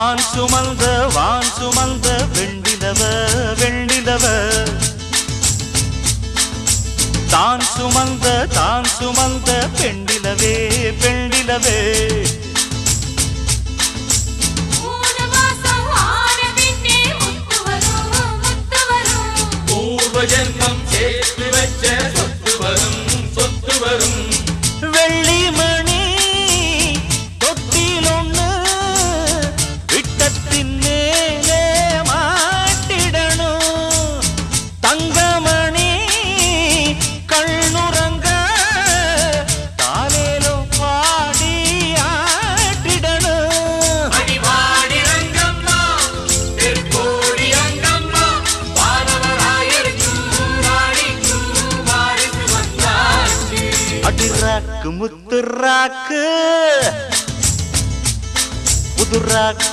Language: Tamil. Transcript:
வான் சுமந்த வெண்ணிலவ வெண்ணிலவ தான் சுமந்த பெண்ணிலவே பெண்ணிலவே பூர்வ ஜென்மம் சேர்த்து வச்ச சொத்து வரும் சொத்து வரும் வெள்ளிமணி தொட்டிலொன்னு விட்டத்தின் மேலே மாட்டிடணும் தங்கமணி கண்ணுறங்க தாலேலோ பாடி ஆட்டிடணும் அடிவாடி ரங்கம்மா திருக்கோடி அங்கம்மா பாரவராயருக்கும் வாடிக்கும் வாரிசு வந்தாச்சு அடிராக்கு முத்துராக்கு புதுராக்கு